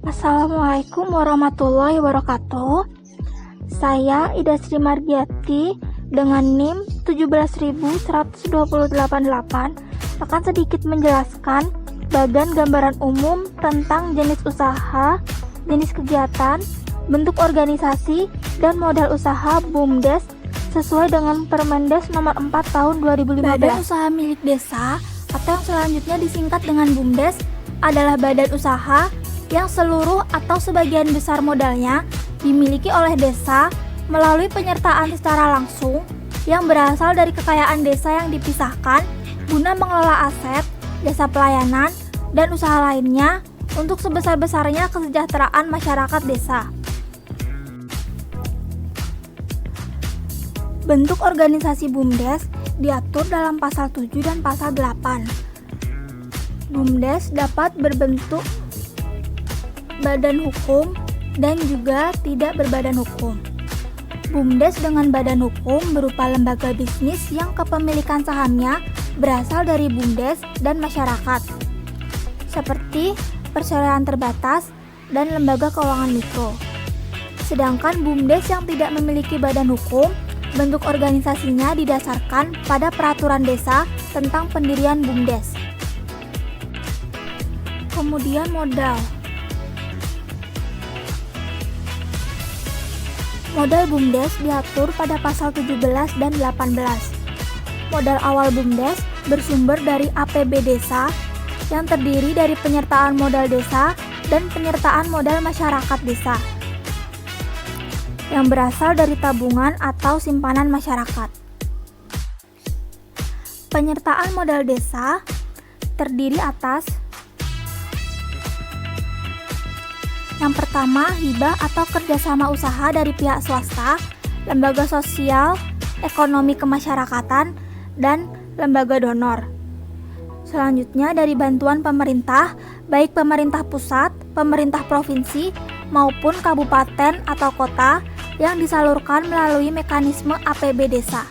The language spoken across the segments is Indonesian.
Assalamualaikum warahmatullahi wabarakatuh. Saya Ida Sri Margiati dengan NIM 1712888 akan sedikit menjelaskan bagian gambaran umum tentang jenis usaha, jenis kegiatan, bentuk organisasi, dan modal usaha BUMDes sesuai dengan Permendes nomor 4 tahun 2015. Badan usaha milik desa atau yang selanjutnya disingkat dengan BUMDes adalah badan usaha yang seluruh atau sebagian besar modalnya dimiliki oleh desa melalui penyertaan secara langsung yang berasal dari kekayaan desa yang dipisahkan guna mengelola aset, jasa pelayanan, dan usaha lainnya untuk sebesar-besarnya kesejahteraan masyarakat desa. Bentuk organisasi BUMDes diatur dalam pasal 7 dan pasal 8. BUMDes dapat berbentuk badan hukum dan juga tidak berbadan hukum. BUMDes dengan badan hukum berupa lembaga bisnis yang kepemilikan sahamnya berasal dari BUMDes dan masyarakat, seperti perseroan terbatas dan lembaga keuangan mikro. Sedangkan BUMDes yang tidak memiliki badan hukum, bentuk organisasinya didasarkan pada peraturan desa tentang pendirian BUMDes. Kemudian modal. Modal BUMDes diatur pada pasal 17 dan 18. Modal awal BUMDes bersumber dari APB desa yang terdiri dari penyertaan modal desa dan penyertaan modal masyarakat desa yang berasal dari tabungan atau simpanan masyarakat. Penyertaan modal desa terdiri atas yang pertama, hibah atau kerjasama usaha dari pihak swasta, lembaga sosial, ekonomi kemasyarakatan, dan lembaga donor. Selanjutnya dari bantuan pemerintah, baik pemerintah pusat, pemerintah provinsi, maupun kabupaten atau kota yang disalurkan melalui mekanisme APB desa.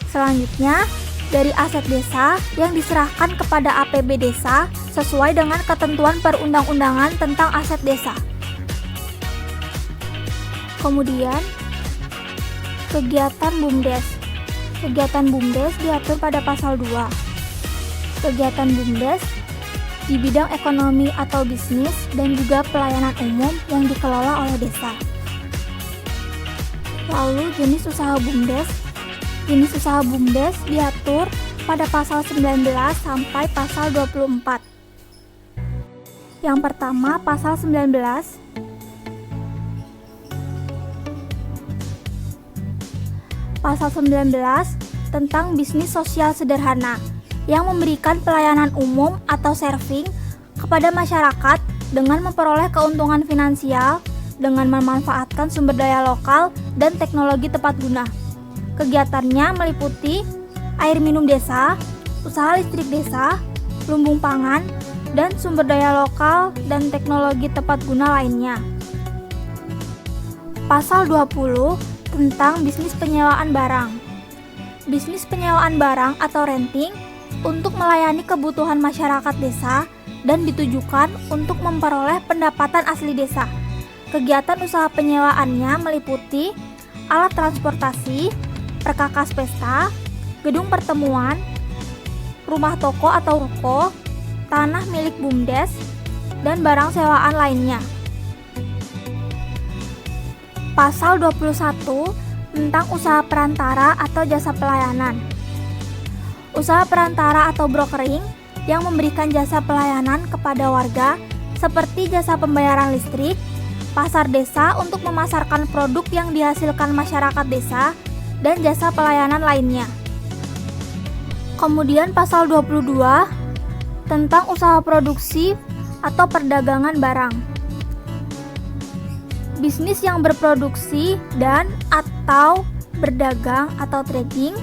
Selanjutnya, dari aset desa yang diserahkan kepada APB desa sesuai dengan ketentuan perundang-undangan tentang aset desa. Kemudian, kegiatan BUMDes. Kegiatan BUMDes diatur pada pasal 2. Kegiatan BUMDes di bidang ekonomi atau bisnis dan juga pelayanan umum yang dikelola oleh desa. Lalu jenis usaha BUMDes. Jenis usaha BUMDes diatur pada pasal 19 sampai pasal 24. Yang pertama, pasal 19. Pasal 19 tentang bisnis sosial sederhana yang memberikan pelayanan umum atau serving kepada masyarakat dengan memperoleh keuntungan finansial dengan memanfaatkan sumber daya lokal dan teknologi tepat guna. Kegiatannya meliputi air minum desa, usaha listrik desa, lumbung pangan, dan sumber daya lokal dan teknologi tepat guna lainnya. Pasal 20 tentang bisnis penyewaan barang. Bisnis penyewaan barang atau renting untuk melayani kebutuhan masyarakat desa dan ditujukan untuk memperoleh pendapatan asli desa. Kegiatan usaha penyewaannya meliputi alat transportasi, perkakas pesta, gedung pertemuan, rumah toko atau ruko, tanah milik BUMDes, dan barang sewaan lainnya. Pasal 21 tentang usaha perantara atau jasa pelayanan. Usaha perantara atau brokering yang memberikan jasa pelayanan kepada warga seperti jasa pembayaran listrik, pasar desa untuk memasarkan produk yang dihasilkan masyarakat desa, dan jasa pelayanan lainnya. Kemudian pasal 22 tentang usaha produksi atau perdagangan barang. Bisnis yang berproduksi dan atau berdagang atau trading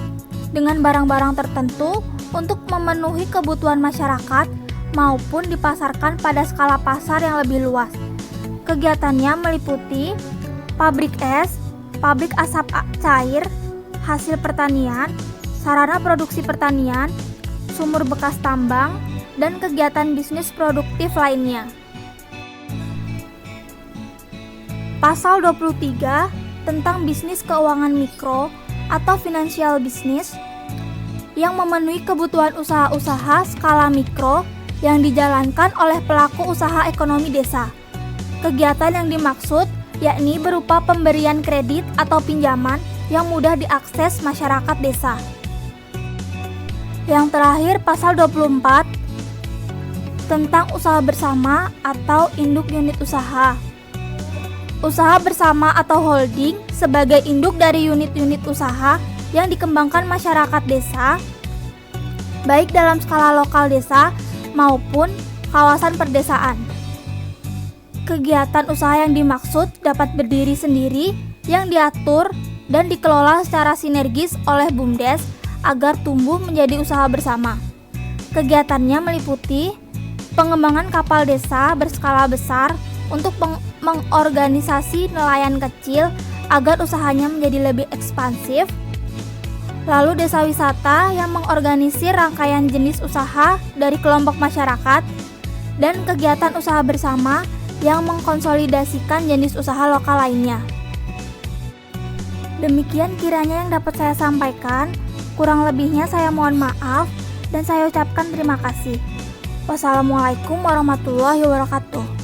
dengan barang-barang tertentu untuk memenuhi kebutuhan masyarakat maupun dipasarkan pada skala pasar yang lebih luas. Kegiatannya meliputi pabrik es, pabrik asap cair, hasil pertanian, sarana produksi pertanian, sumur bekas tambang, dan kegiatan bisnis produktif lainnya. Pasal 23 tentang bisnis keuangan mikro atau financial business yang memenuhi kebutuhan usaha-usaha skala mikro yang dijalankan oleh pelaku usaha ekonomi desa. Kegiatan yang dimaksud yakni berupa pemberian kredit atau pinjaman yang mudah diakses masyarakat desa. Yang terakhir, pasal 24 tentang usaha bersama atau induk unit usaha. Usaha bersama atau holding sebagai induk dari unit-unit usaha yang dikembangkan masyarakat desa, baik dalam skala lokal desa maupun kawasan perdesaan. Kegiatan usaha yang dimaksud dapat berdiri sendiri yang diatur dan dikelola secara sinergis oleh BUMDes agar tumbuh menjadi usaha bersama. Kegiatannya meliputi pengembangan kapal desa berskala besar untuk mengorganisasi nelayan kecil agar usahanya menjadi lebih ekspansif. Lalu desa wisata yang mengorganisir rangkaian jenis usaha dari kelompok masyarakat, dan kegiatan usaha bersama yang mengkonsolidasikan jenis usaha lokal lainnya. Demikian kiranya yang dapat saya sampaikan. Kurang lebihnya saya mohon maaf dan saya ucapkan terima kasih. Wassalamualaikum warahmatullahi wabarakatuh.